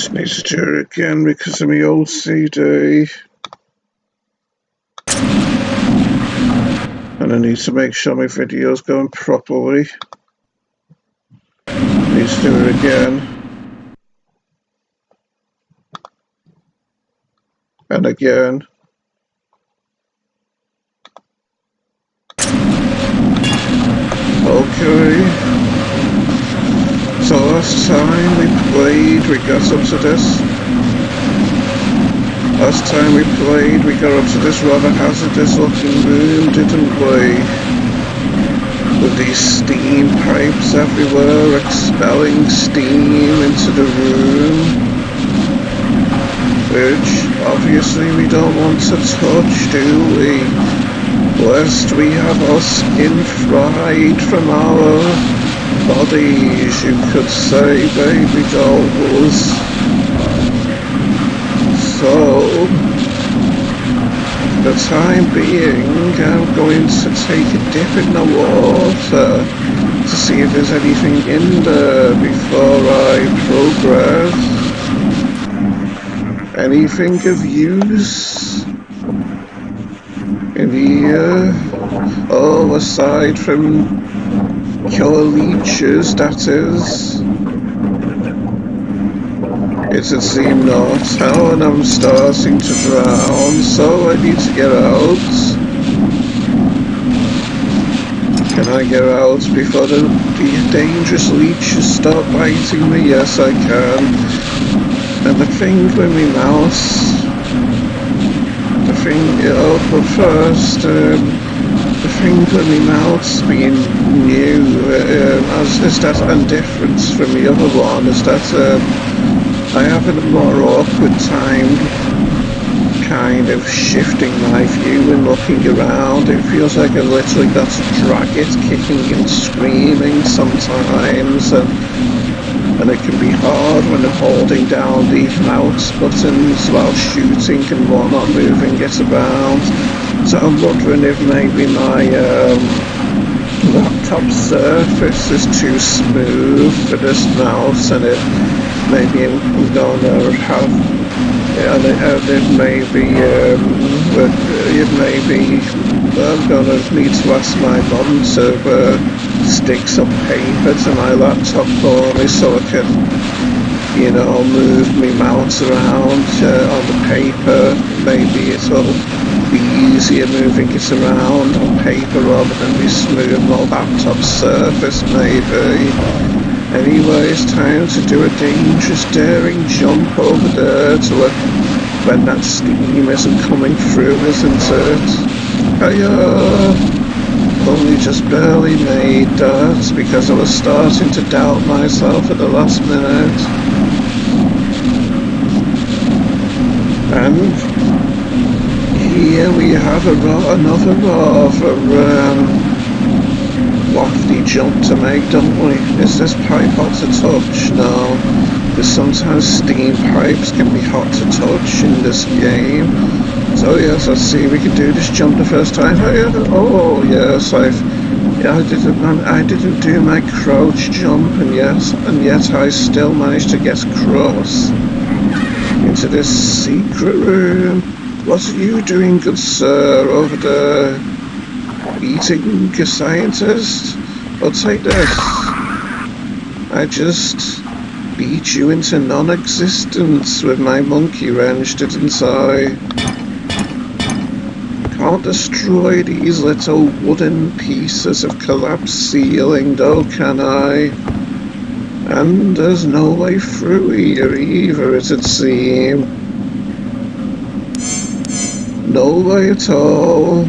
just need to do it again because of my OCD. And I need to make sure my video's going properly. Need to do it again. And again. Okay. So last time we played, we got up to this. Last time we played, we got up to this rather hazardous looking room, didn't we? With these steam pipes everywhere, expelling steam into the room. Which, obviously, we don't want to touch, do we? Lest we have our skin fried from our bodies, you could say, baby dolls. So, for the time being, I'm going to take a dip in the water to see if there's anything in there before I progress. Anything of use in here? Oh, aside from your leeches, that is. It would seem not. Oh, and I'm starting to drown, so I need to get out. Can I get out before the dangerous leeches start biting me? Yes, I can. And the thing with me mouse. The thing, oh, but first, the thing with me mouth's being new, is that a difference from the other one, is that, I have a more awkward time kind of shifting my view and looking around. It feels like I've literally got to drag it, kicking and screaming sometimes, and it can be hard when I'm holding down the mouse buttons while shooting and whatnot, moving it around. So I'm wondering if maybe my laptop surface is too smooth for this mouse, and maybe I'm gonna have, I'm gonna need to ask my mum to stick some paper to my laptop for me so I can, you know, move me mouse around on the paper. Maybe it'll be easier moving it around on paper rather than be smooth on laptop surface, maybe. Anyway, it's time to do a dangerous daring jump over there to when that steam isn't coming through, isn't it? Hiya! Only just barely made that because I was starting to doubt myself at the last minute. And here we have another rather lofty jump to make, don't we? Is this pipe hot to touch? No. Because sometimes steam pipes can be hot to touch in this game. So yes, let's see if we can do this jump the first time. Oh yes, I didn't do my crouch jump, and yet I still managed to get across into this secret room. What are you doing, good sir, over there? Eating a scientist? Well, take this. I just beat you into non-existence with my monkey wrench, didn't I? Can't destroy these little wooden pieces of collapsed ceiling, though, can I? And there's no way through here either, it'd seem. No way at all.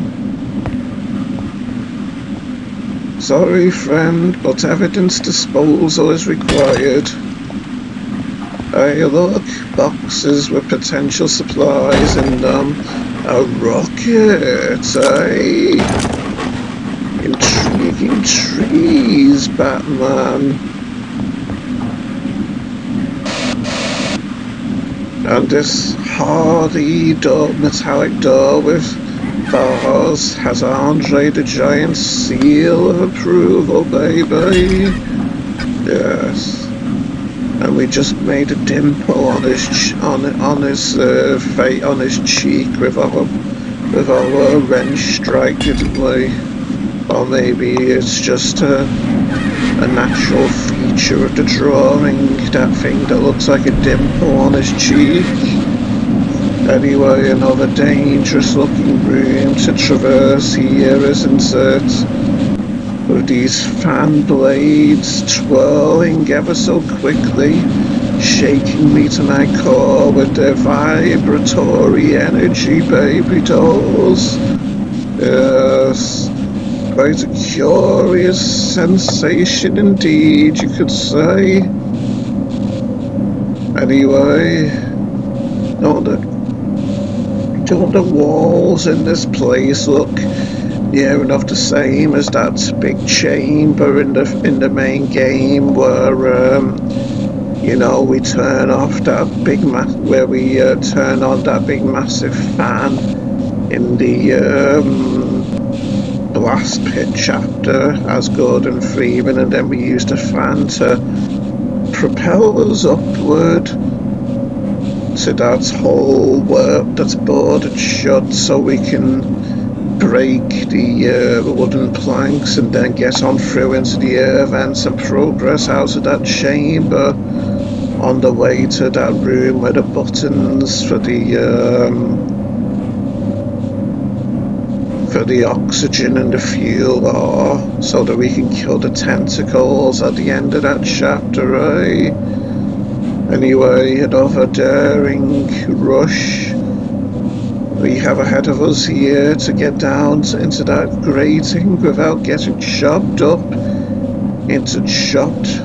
Sorry, friend, but evidence disposal is required. Hey, look, boxes with potential supplies in them. A rocket, eh? Intriguing trees, Batman. And this hardy metallic door with bars has Andre the Giant's seal of approval, baby. Yes. and we just made a dimple on his face, on his cheek with our wrench strike, didn't we? Or maybe it's just a natural feature of the drawing, that thing that looks like a dimple on his cheek. Anyway, another dangerous looking room to traverse here, isn't it? With these fan blades twirling ever so quickly, shaking me to my core with their vibratory energy, baby dolls. Yes, quite a curious sensation indeed, you could say. Anyway, don't the walls in this place look near enough the same as that big chamber in the main game where we turn off that where we turn on that big massive fan in the blast pit chapter as Gordon Freeman, and then we use the fan to propel us upward to that hole that's boarded shut so we can break the wooden planks and then get on through into the air vents and progress out of that chamber on the way to that room where the buttons for the oxygen and the fuel are, so that we can kill the tentacles at the end of that chapter, right? Anyway, another daring rush we have ahead of us here to get down into that grating without getting chopped up into chopped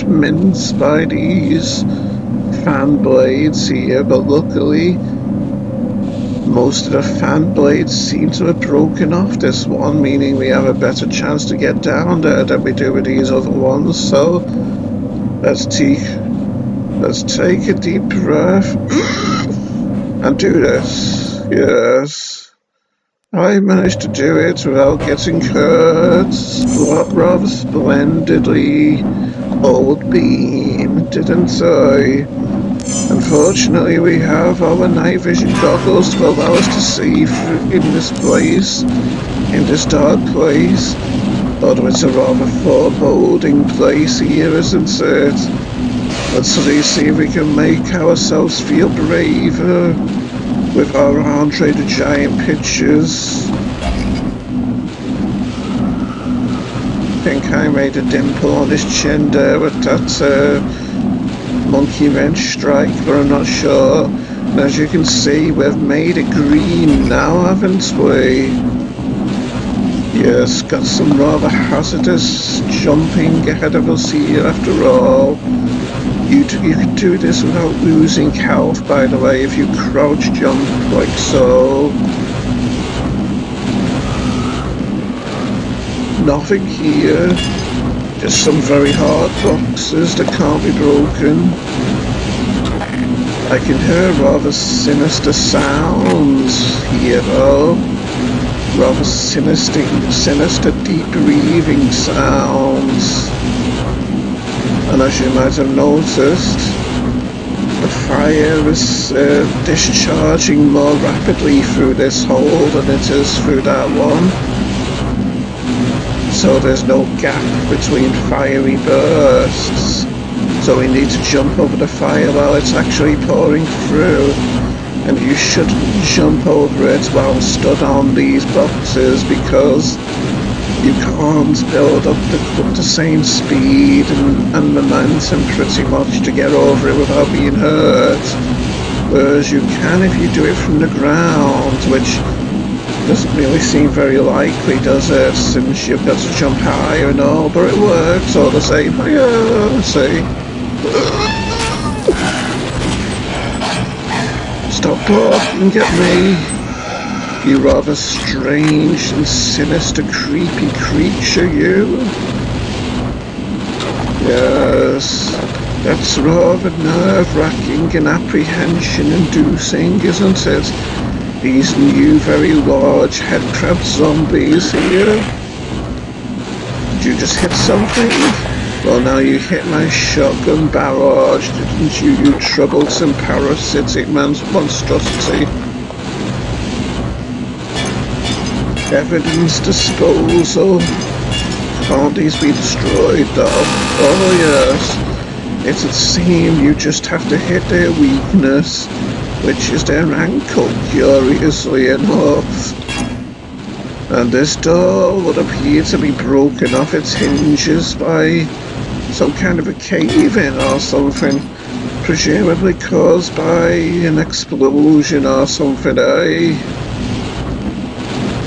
mince by these fan blades here. But luckily, most of the fan blades seem to have broken off this one, meaning we have a better chance to get down there than we do with these other ones. So let's take a deep breath and do this. Yes, I managed to do it without getting hurt rather splendidly, old bean, didn't I? Unfortunately, we have our night vision goggles to allow us to see in this place, in this dark place. Although it's a rather foreboding place here, isn't it? Let's see if we can make ourselves feel braver with our Andre the Giant pictures. I think I made a dimple on his chin there with that monkey wrench strike, but I'm not sure. And as you can see, we've made it green now, haven't we? Yes, got some rather hazardous jumping ahead of us here after all. You can do this without losing health, by the way, if you crouch jump like so. Nothing here, just some very hard boxes that can't be broken. I can hear rather sinister sounds here though. Rather sinister deep breathing sounds. And as you might have noticed, the fire is discharging more rapidly through this hole than it is through that one. So there's no gap between fiery bursts. So we need to jump over the fire while it's actually pouring through. And you shouldn't jump over it while stood on these boxes, because you can't build up the same speed and momentum pretty much to get over it without being hurt. Whereas you can if you do it from the ground, which doesn't really seem very likely, does it, since you've got to jump higher and all, but it works all the same. Yeah, see. Stop barking at me, you rather strange and sinister creepy creature, you. Yes, that's rather nerve-wracking and apprehension-inducing, isn't it? These new very large head crab zombies here. Did you just hit something? Well, now you hit my shotgun barrage, didn't you, you troublesome parasitic monstrosity? Evidence disposal. Can't these be destroyed, though? Oh, yes. It would seem you just have to hit their weakness, which is their ankle, curiously enough. And this door would appear to be broken off its hinges by some kind of a cave-in or something, presumably caused by an explosion or something, eh?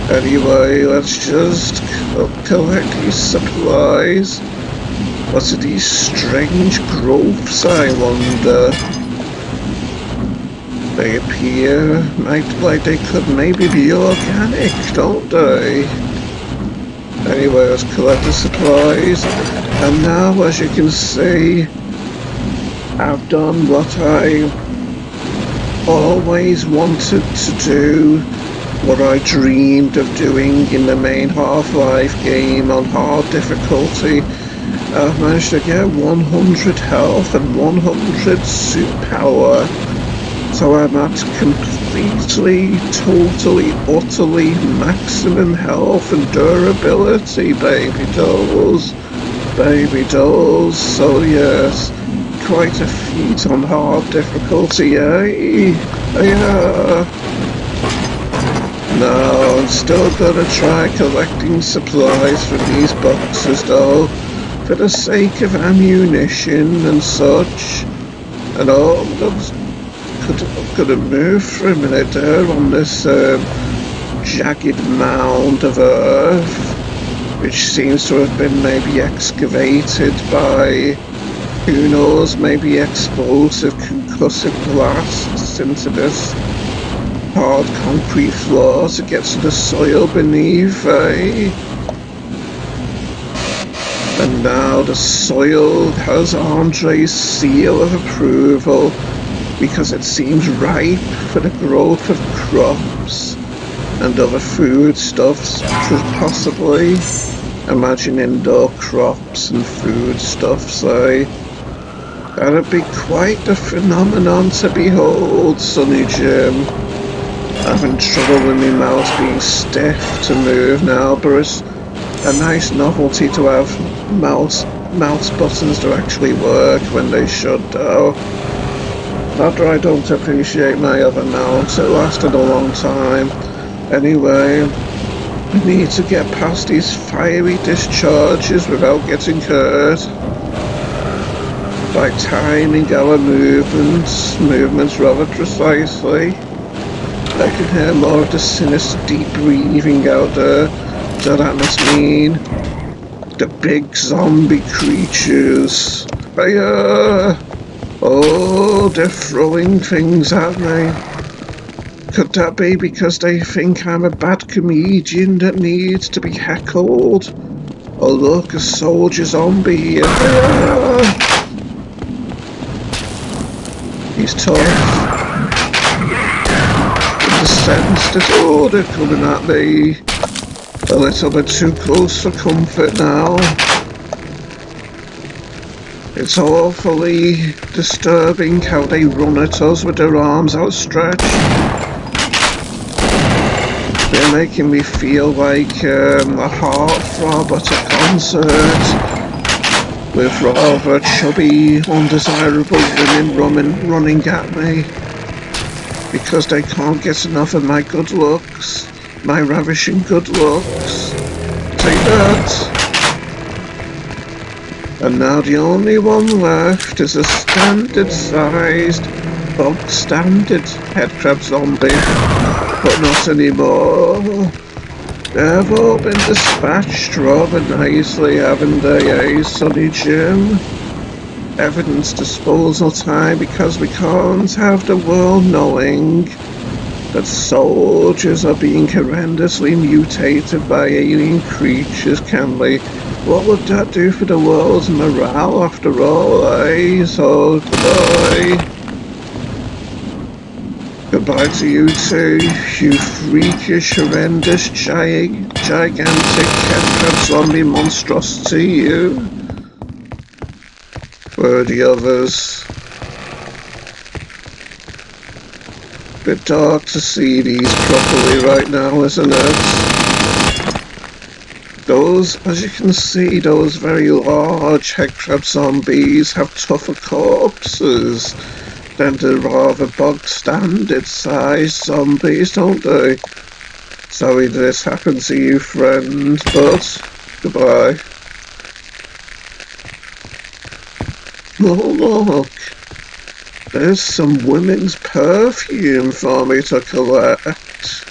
Anyway, let's just collect these supplies. What are these strange growths, I wonder? They appear like they could maybe be organic, don't they? Anyway, let's collect the supplies. And now, as you can see, I've done what I always wanted to do, what I dreamed of doing in the main Half-Life game on hard difficulty. I've managed to get 100 health and 100 suit power. So I'm at completely, totally, utterly maximum health and durability, baby dolls. Baby dolls. So yes, quite a feat on hard difficulty, eh? Yeah. No, I'm still gonna try collecting supplies from these boxes though, for the sake of ammunition and such. And all those could have moved for a minute there on this jagged mound of earth, which seems to have been maybe excavated by, who knows, maybe explosive concussive blasts into this hard concrete floor to get to the soil beneath, eh? And now the soil has Andre's seal of approval, because it seems ripe for the growth of crops and other foodstuffs, possibly. Imagine indoor crops and foodstuffs, eh? That'd be quite the phenomenon to behold, Sonny Jim. Having trouble with my mouse being stiff to move now, but it's a nice novelty to have mouse buttons to actually work when they should, though. Not that I don't appreciate my other mounts, it lasted a long time. Anyway, I need to get past these fiery discharges without getting hurt. By timing our movements rather precisely. I can hear more of the sinister deep breathing out there. So that must mean the big zombie creatures. Oh, they're throwing things at me. Could that be because they think I'm a bad comedian that needs to be heckled? Oh look, a soldier zombie here. He's tough. With the sense that, they're coming at me. A little bit too close for comfort now. It's awfully disturbing how they run at us with their arms outstretched. They're making me feel like a heartthrob at a concert, with rather chubby, undesirable women running at me, because they can't get enough of my good looks, my ravishing good looks. Take that. And now the only one left is a standard-sized, bog-standard headcrab zombie. But not anymore. They've all been dispatched rather nicely, haven't they, eh, Sonny Jim? Evidence disposal time, because we can't have the world knowing that soldiers are being horrendously mutated by alien creatures, can we? What would that do for the world's morale, after all, eh? So, goodbye. Goodbye to you too, you freakish, horrendous, gigantic headcrab zombie monstrosity, you. Where are the others? Bit dark to see these properly right now, isn't it? Those, as you can see, those very large headcrab zombies have tougher corpses than the rather bog-standard sized zombies, don't they? Sorry this happened to you, friend, but goodbye. Oh look, there's some women's perfume for me to collect.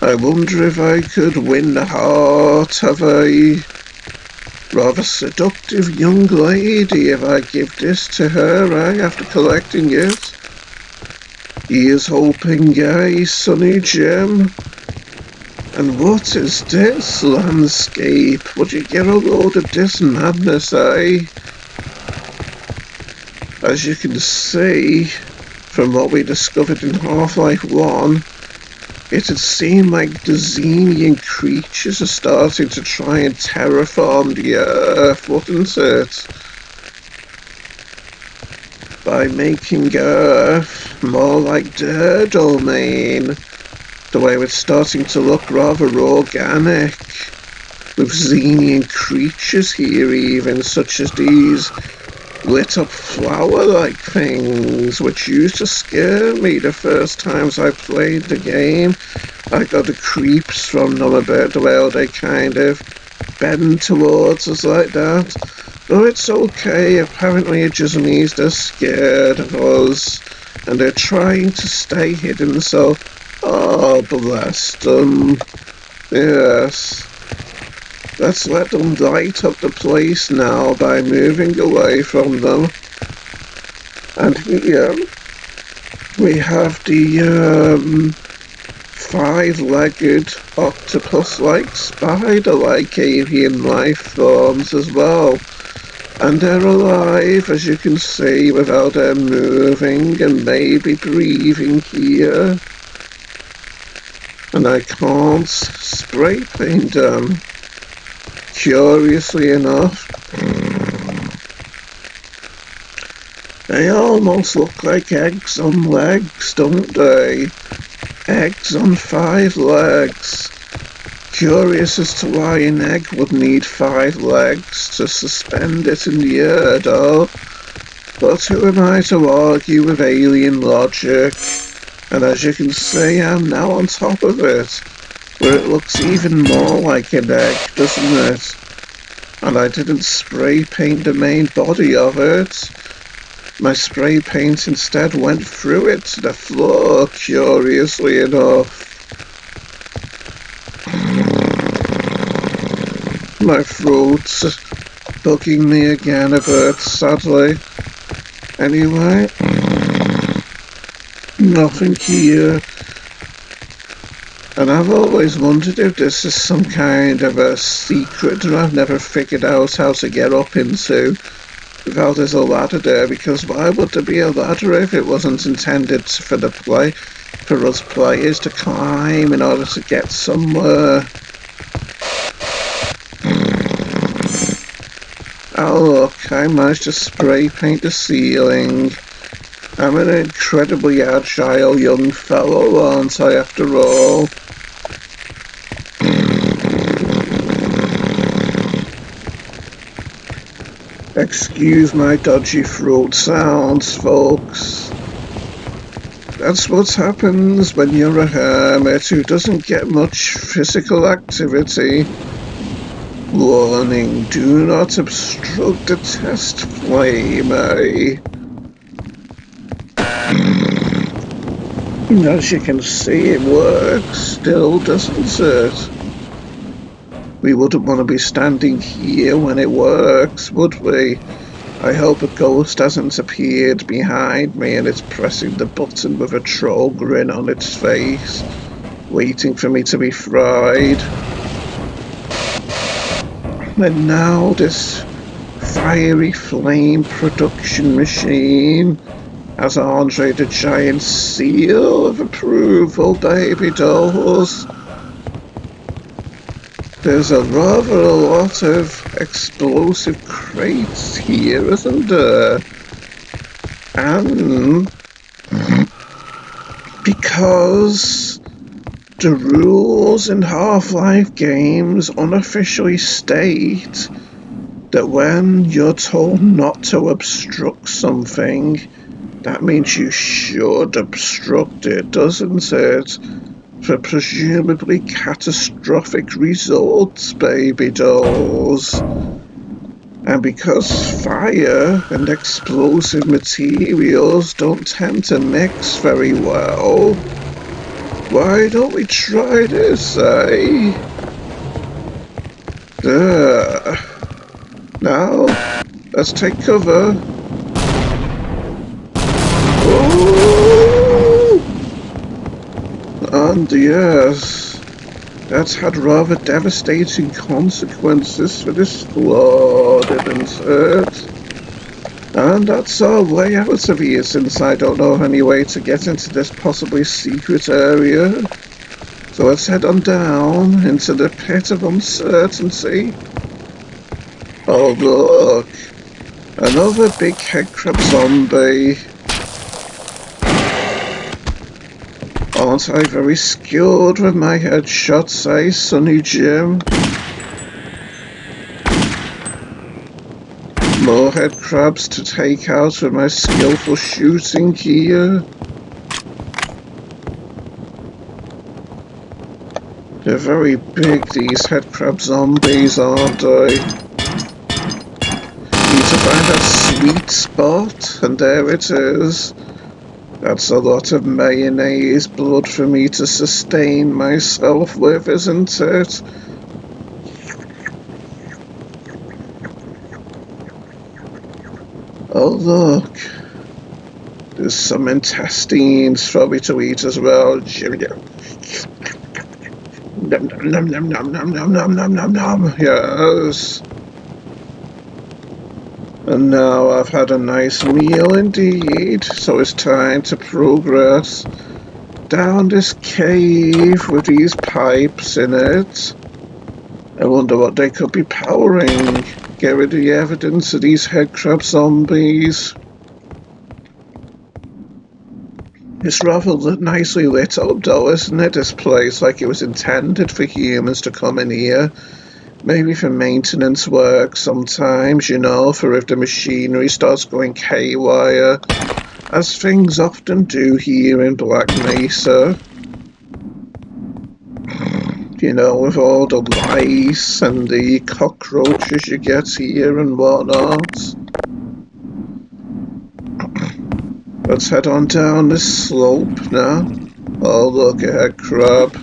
I wonder if I could win the heart of a rather seductive young lady if I give this to her, after collecting it. Here's hoping, Sonny Jim. And what is this landscape? Would you get a load of this madness, As you can see, from what we discovered in Half-Life 1, it'd seem like the Xenian creatures are starting to try and terraform the Earth, wouldn't it? By making Earth more like their domain, the way it's starting to look rather organic, with Xenian creatures here even, such as these lit-up flower-like things, which used to scare me the first times I played the game. I got the creeps from them about the way they kind of bend towards us like that. Though it's okay, apparently it just means they're scared of us, and they're trying to stay hidden, so, oh, bless them. Yes. Let's let them light up the place now by moving away from them. And here we have the five-legged octopus-like spider-like avian life forms as well. And they're alive, as you can see, without them moving and maybe breathing here. And I can't spray paint them. Curiously enough, they almost look like eggs on legs, don't they? Eggs on 5 legs. Curious as to why an egg would need 5 legs to suspend it in the air, though. But who am I to argue with alien logic? And as you can see, I'm now on top of it, where it looks even more like an egg, doesn't it? And I didn't spray paint the main body of it. My spray paint instead went through it to the floor, curiously enough. My throat's bugging me again a bit, sadly. Anyway, nothing here. And I've always wondered if this is some kind of a secret that I've never figured out how to get up into without there's a ladder there, because why would there be a ladder if it wasn't intended for us players to climb in order to get somewhere? Oh look, I managed to spray paint the ceiling. I'm an incredibly agile young fellow, aren't I, after all? Excuse my dodgy throat sounds, folks. That's what happens when you're a hermit who doesn't get much physical activity. Warning, do not obstruct the test flame, As you can see, it works still, doesn't it? We wouldn't want to be standing here when it works, would we? I hope a ghost hasn't appeared behind me and it's pressing the button with a troll grin on its face, waiting for me to be fried. And now this fiery flame production machine has Andre the Giant's seal of approval, baby dolls. There's a lot of explosive crates here, isn't there? And because the rules in Half-Life games unofficially state that when you're told not to obstruct something, that means you should obstruct it, doesn't it? For presumably catastrophic results, baby dolls. And because fire and explosive materials don't tend to mix very well, why don't we try this, eh? There. Now, let's take cover. Oh! And yes, that's had rather devastating consequences for this floor, didn't it? And that's our way out of here, since I don't know of any way to get into this possibly secret area. So let's head on down into the pit of uncertainty. Oh look, another big headcrab zombie. Aren't I very skilled with my headshots, eh, Sonny Jim? More headcrabs to take out with my skillful shooting here. They're very big, these headcrab zombies, aren't they? Need to find that sweet spot, and there it is. That's a lot of mayonnaise blood for me to sustain myself with, isn't it? Oh look, there's some intestines for me to eat as well. Nom nom nom nom nom nom nom nom nom nom. Yes. And now I've had a nice meal indeed, so it's time to progress down this cave with these pipes in it. I wonder what they could be powering. Get rid of the evidence of these headcrab zombies. It's rather nicely lit up though, isn't it, this place, like it was intended for humans to come in here. Maybe for maintenance work sometimes, you know, for if the machinery starts going haywire, as things often do here in Black Mesa. You know, with all the lice and the cockroaches you get here and whatnot. Let's head on down this slope now. Oh, look, a head crab.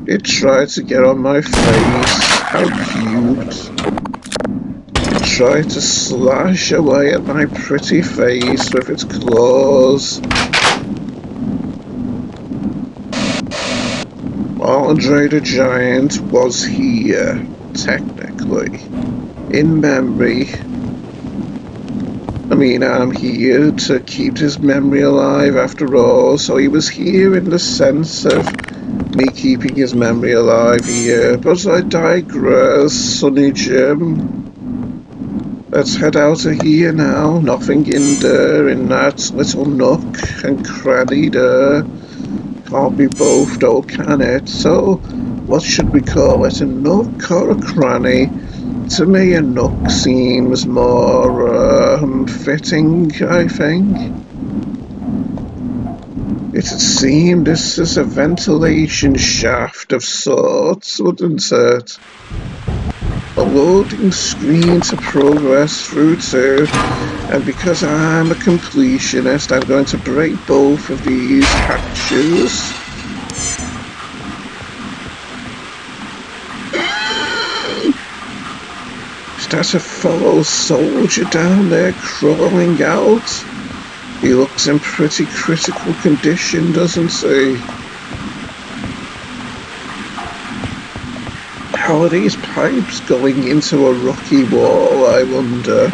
It tried to get on my face. How cute. It tried to slash away at my pretty face with its claws. Andre the Giant was here, technically. In memory. I mean, I'm here to keep his memory alive after all, so he was here in the sense of me keeping his memory alive here. But I digress, Sonny Jim. Let's head out of here now. Nothing in there, in that little nook and cranny there. Can't be both though, can it? So, what should we call it? A nook or a cranny? To me, a nook seems more fitting, I think. It'd seem this is a ventilation shaft of sorts, wouldn't it? A loading screen to progress through to, and because I'm a completionist, I'm going to break both of these hatches. Is that a fellow soldier down there crawling out? He looks in pretty critical condition, doesn't he? How are these pipes going into a rocky wall, I wonder?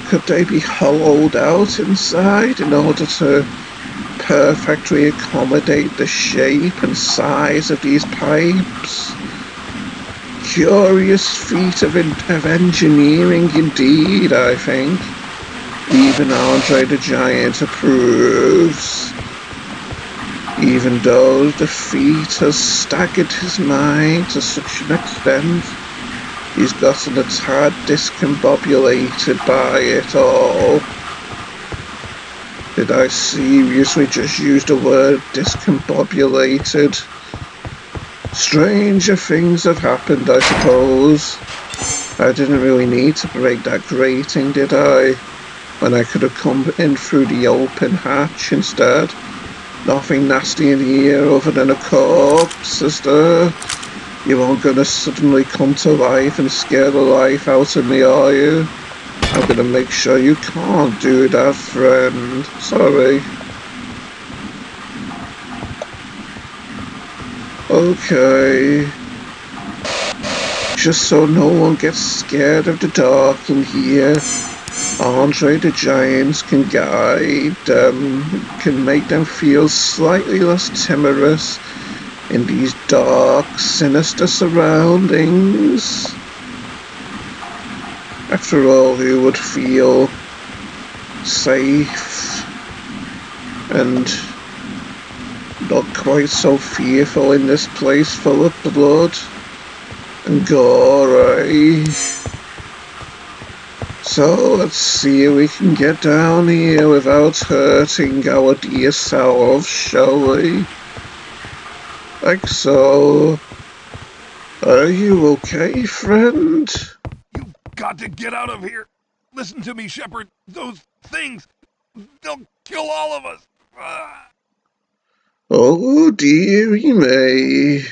Could they be hollowed out inside in order to perfectly accommodate the shape and size of these pipes? curious feat of engineering indeed, I think. Even Andre the Giant approves. Even though the feat has staggered his mind to such an extent, he's gotten a tad discombobulated by it all. Did I seriously just use the word discombobulated? Stranger things have happened, I suppose. I didn't really need to break that grating, did I? When I could have come in through the open hatch instead. Nothing nasty in here other than a corpse, is there? You aren't gonna suddenly come to life and scare the life out of me, are you? I'm gonna make sure you can't do that, friend. Sorry. Okay. Just so no one gets scared of the dark in here, Andre the Giant can guide them, can make them feel slightly less timorous in these dark, sinister surroundings. After all, who would feel safe and not quite so fearful in this place full of blood and gore, eh? So let's see if we can get down here without hurting our dear selves, shall we? Like so. Are you okay, friend? You've got to get out of here. Listen to me, Shepard. Those things, they'll kill all of us. Oh, dearie me.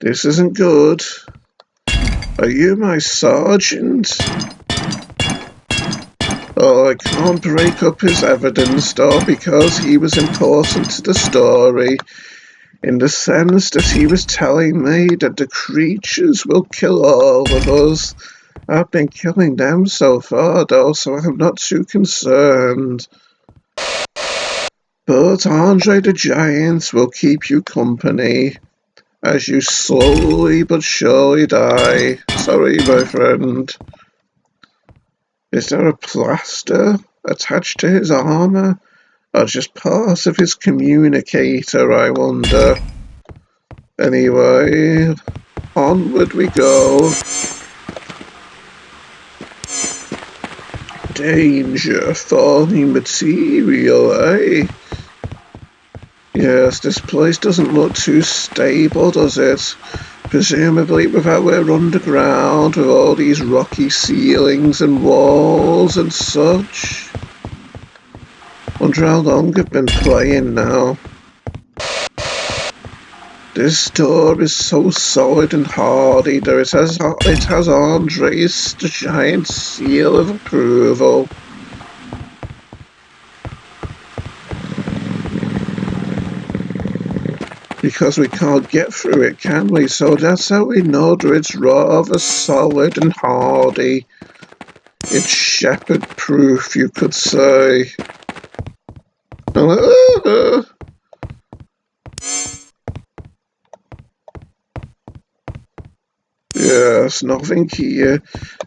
This isn't good. Are you my sergeant? Oh, I can't break up his evidence, though, because he was important to the story, in the sense that he was telling me that the creatures will kill all of us. I've been killing them so far, though, so I'm not too concerned. But Andre the Giant will keep you company, as you slowly but surely die. Sorry, my friend. Is there a plaster attached to his armour? Or just part of his communicator, I wonder? Anyway, onward we go. Danger, falling material, eh? Yes, this place doesn't look too stable, does it? Presumably without we're underground, with all these rocky ceilings and walls and such. Wonder how long I've been playing now. This door is so solid and hardy that it has Andre's the giant seal of approval. Because we can't get through it, can we? So that's how we know that it's rather solid and hardy. It's shepherd proof, you could say. Yes, nothing here.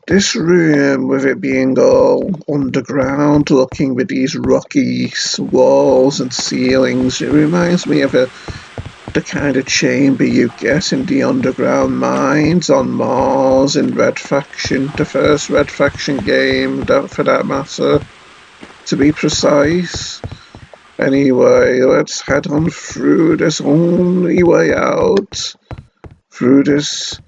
This room, with it being all underground, looking with these rocky walls and ceilings, it reminds me of the kind of chamber you get in the underground mines on Mars in Red Faction, the first Red Faction game, for that matter, to be precise. Anyway, let's head on through this only way out, through this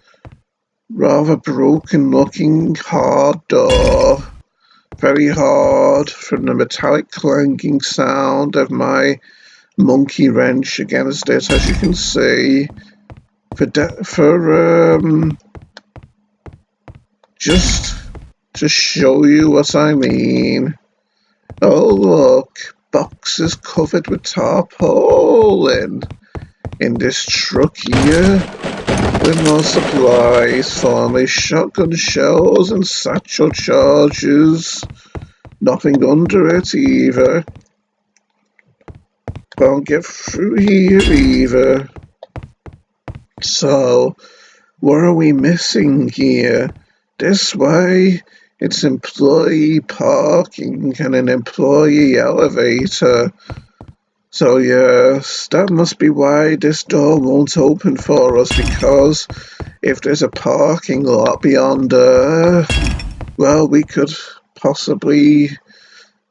rather broken looking hard door. Very hard from the metallic clanking sound of my monkey wrench against it, as you can see. Just to show you what I mean. Oh look, boxes covered with tarpaulin. In this truck here, with more supplies for me, shotgun shells and satchel charges. Nothing under it either. Can't get through here either. So, What are we missing here? This way, it's employee parking and an employee elevator. So yes, that must be why this door won't open for us, because if there's a parking lot beyond there, well, we could possibly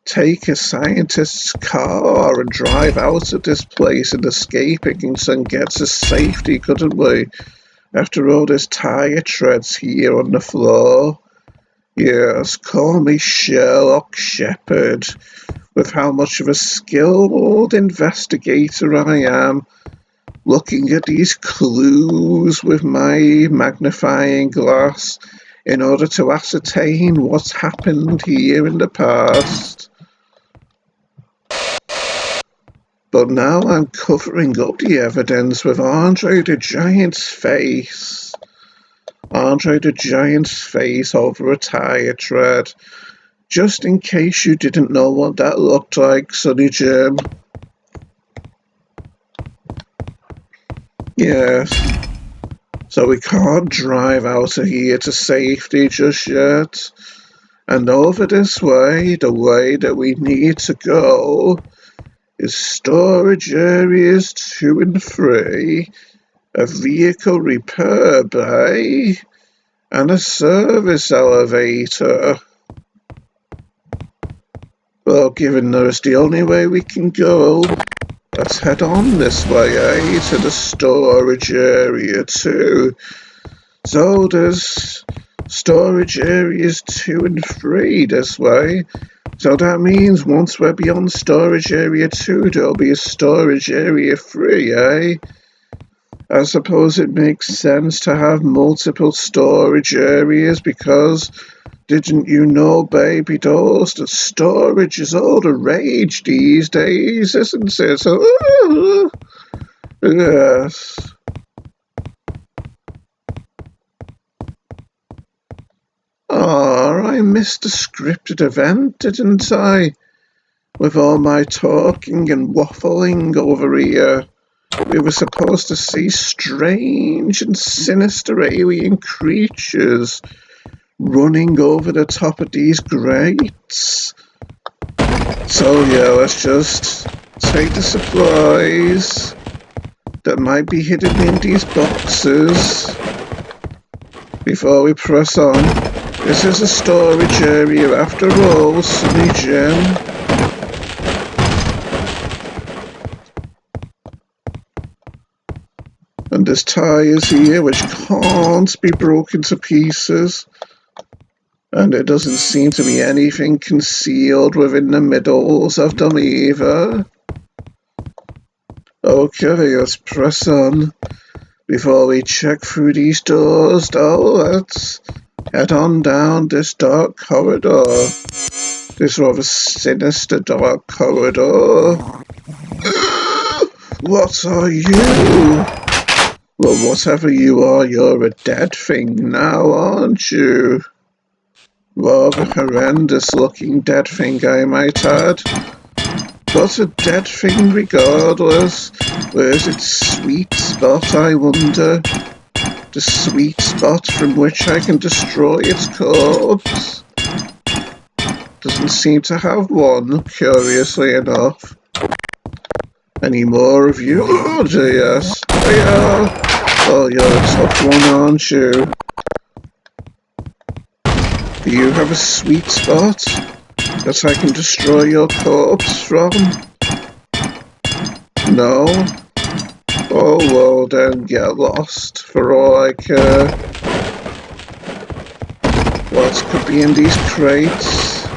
take a scientist's car and drive out of this place and escape and get to safety, couldn't we? After all, there's tire treads here on the floor. Yes, call me Sherlock Shepherd, with how much of a skilled investigator I am, looking at these clues with my magnifying glass in order to ascertain what's happened here in the past. But now I'm covering up the evidence with Andre the Giant's face. Andre the Giant's face over a tire tread. Just in case you didn't know what that looked like, Sonny Jim. Yes. So we can't drive out of here to safety just yet. And over this way, the way that we need to go, is storage areas 2 and 3, a vehicle repair bay, and a service elevator. Well, given there's the only way we can go, let's head on this way, to the storage area 2. So there's storage areas 2 and 3 this way. So that means once we're beyond storage area 2, there'll be a storage area 3, I suppose it makes sense to have multiple storage areas because didn't you know, baby dolls, that storage is all the rage these days, isn't it? So, yes. Oh, I missed a scripted event, didn't I? With all my talking and waffling over here. We were supposed to see strange and sinister alien creatures running over the top of these grates. So yeah, let's just take the supplies that might be hidden in these boxes before we press on. This is a storage area after all, Sonny Jim. And there's tyres here which can't be broken to pieces. And there doesn't seem to be anything concealed within the middles of them either. Okay, let's press on. Before we check through these doors, though, let's head on down this dark corridor. This rather sinister dark corridor. What are you? Well, whatever you are, you're a dead thing now, aren't you? Rather horrendous looking dead thing, I might add. But a dead thing regardless. Where's its sweet spot, I wonder? The sweet spot from which I can destroy its corpse? Doesn't seem to have one, curiously enough. Any more of you? Oh dear, yes. Hiya! Oh, you're a tough one, aren't you? Do you have a sweet spot that I can destroy your corpse from? No? Oh well, then get lost, for all I care. What could be in these crates?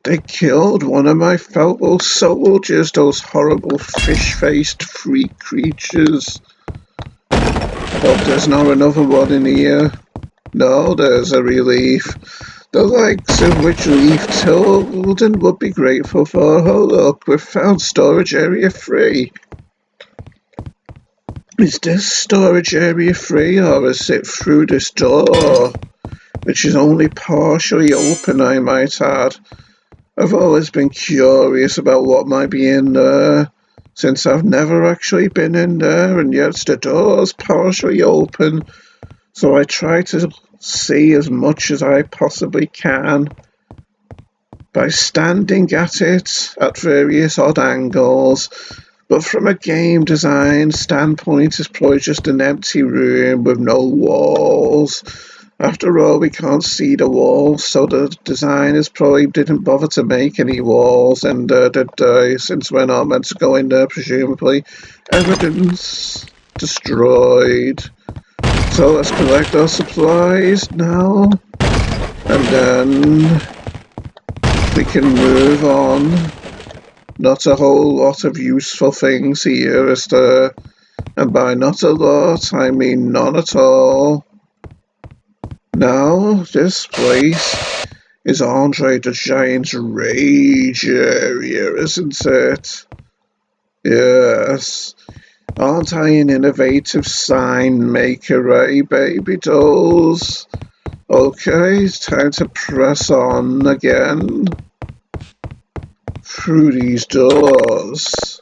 They killed one of my fellow soldiers, those horrible fish-faced freak creatures. Hope there's not another one in here. No, there's a relief. The likes of which Leaf Tilden would be grateful for. Oh look, we've found storage area 3. Is this storage area 3 or is it through this door? Which is only partially open, I might add. I've always been curious about what might be in there. since I've never actually been in there, and yet the door's partially open, so I try to see as much as I possibly can by standing at it at various odd angles. But from a game design standpoint, it's probably just an empty room with no walls. After all, we can't see the walls, so the designers probably didn't bother to make any walls, and since we're not meant to go in there, presumably, evidence destroyed. So let's collect our supplies now, and then we can move on. Not a whole lot of useful things here, is there? And by not a lot, I mean none at all. Now, this place is Andre the Giant's rage area, isn't it? Yes. Aren't I an innovative sign maker, eh, baby dolls? Okay, it's time to press on again. Through these doors.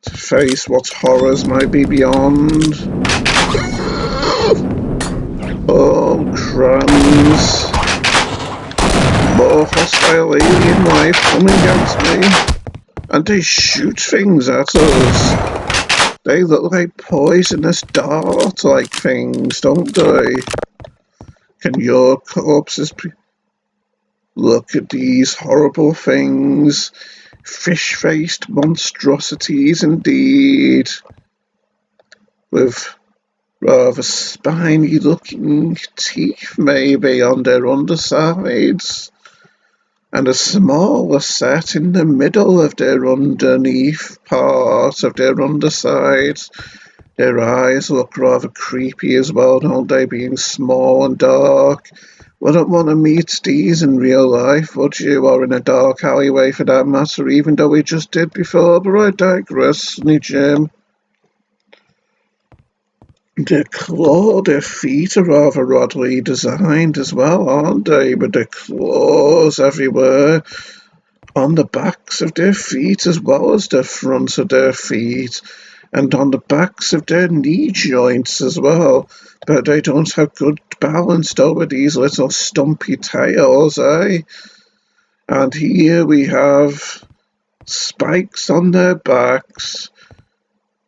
To face what horrors might be beyond. Oh, crumbs. More hostile alien life coming at me. And they shoot things at us. They look like poisonous dart-like things, don't they? Can your corpses look at these horrible things? Fish-faced monstrosities indeed. With rather spiny-looking teeth, maybe, on their undersides, and a smaller set in the middle of their underneath part of their undersides. Their eyes look rather creepy as well, don't they, being small and dark. Wouldn't want to meet these in real life, would you? Or in a dark alleyway, for that matter, even though we just did before, but I digress, Sonny Jim. Their feet are rather oddly designed as well, aren't they? With the claws everywhere, on the backs of their feet as well as the fronts of their feet, and on the backs of their knee joints as well. But they don't have good balance though with these little stumpy tails, eh? And here we have spikes on their backs,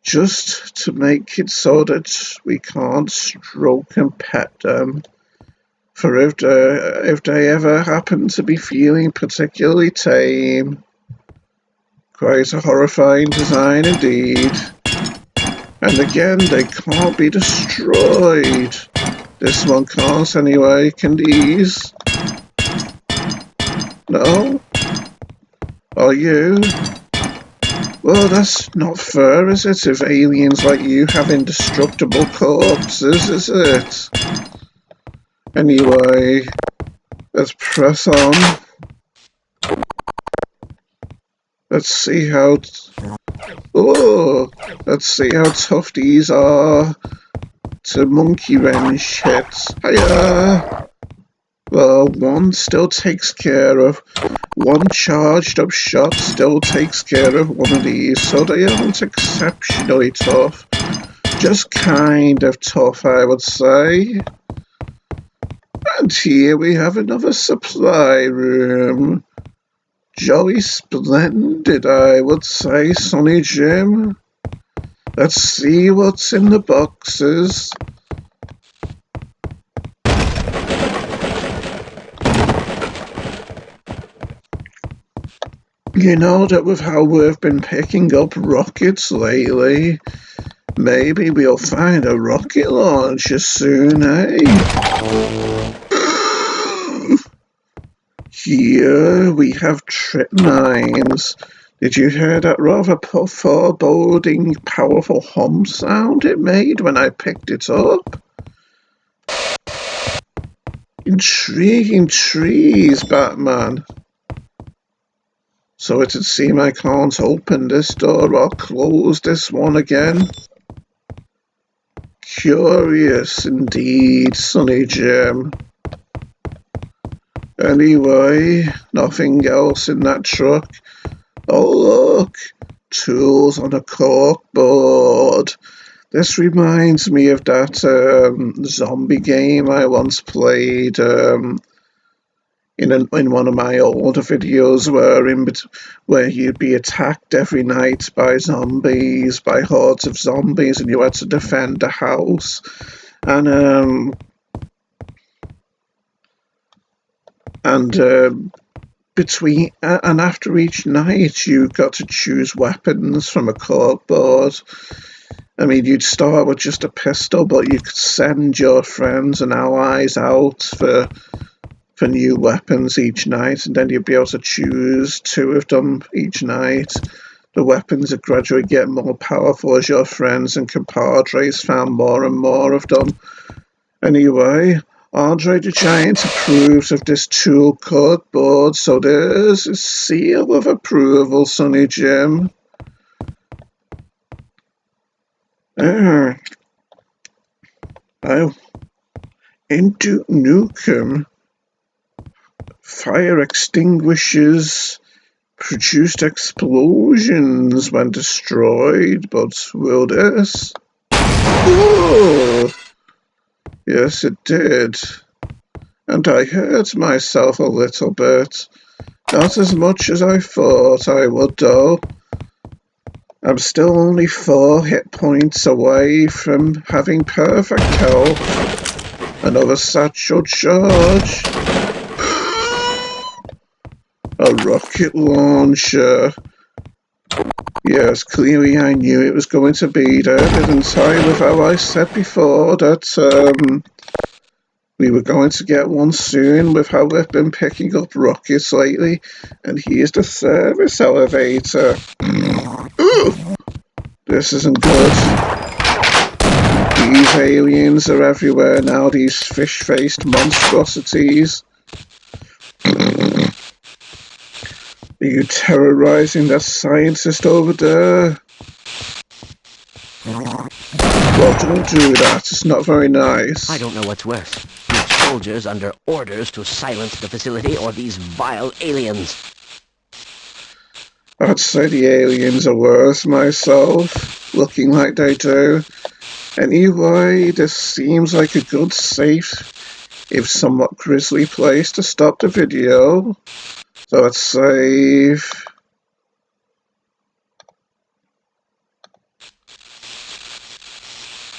just to make it so that we can't stroke and pet them. For if they ever happen to be feeling particularly tame. Quite a horrifying design indeed. And again, they can't be destroyed. This one can't anyway, can these? No? Are you? Well, that's not fair, is it, if aliens like you have indestructible corpses, is it? Anyway, let's press on. Let's see how tough these are to monkey wrench hits. Hiya! Well, one still takes care of. One charged up shot still takes care of one of these, so they aren't exceptionally tough. Just kind of tough, I would say. And here we have another supply room. Jolly splendid, I would say, Sonny Jim. Let's see what's in the boxes. You know that with how we've been picking up rockets lately, maybe we'll find a rocket launcher soon, eh? Here we have trip mines. Did you hear that rather foreboding, powerful hum sound it made when I picked it up? Intriguing trees, Batman. So it'd seem I can't open this door or close this one again. Curious indeed, Sonny Jim. Anyway, nothing else in that truck. Oh look, tools on a corkboard. This reminds me of that zombie game I once played in one of my older videos where you'd be attacked every night by zombies, by hordes of zombies, and you had to defend a house. And after each night, you got to choose weapons from a corkboard. I mean, you'd start with just a pistol, but you could send your friends and allies out for new weapons each night, and then you'd be able to choose two of them each night. The weapons would gradually get more powerful as your friends and compadres found more and more of them. Anyway, Andre the Giant approves of this tool corkboard, so there's a seal of approval, Sonny Jim. In Duke Nukem, fire extinguishers produced explosions when destroyed, but will this? Oh, yes, it did. And I hurt myself a little bit. Not as much as I thought I would, though. I'm still only 4 hit points away from having perfect health. Another satchel charge. A rocket launcher. Yes, clearly I knew it was going to be there, didn't I? With how I said before that we were going to get one soon, with how we've been picking up rockets lately. And here's the service elevator. Ooh, this isn't good. These aliens are everywhere now, these fish-faced monstrosities. Are you terrorizing that scientist over there? Well, don't do that. It's not very nice. I don't know what's worse. These soldiers under orders to silence the facility, or these vile aliens. I'd say the aliens are worse myself, looking like they do. Anyway, this seems like a good, safe, if somewhat grisly place to stop the video. So let's save.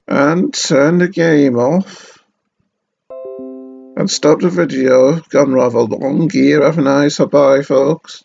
And turn the game off. And stop the video. Gone rather long here, haven't I? So bye, folks.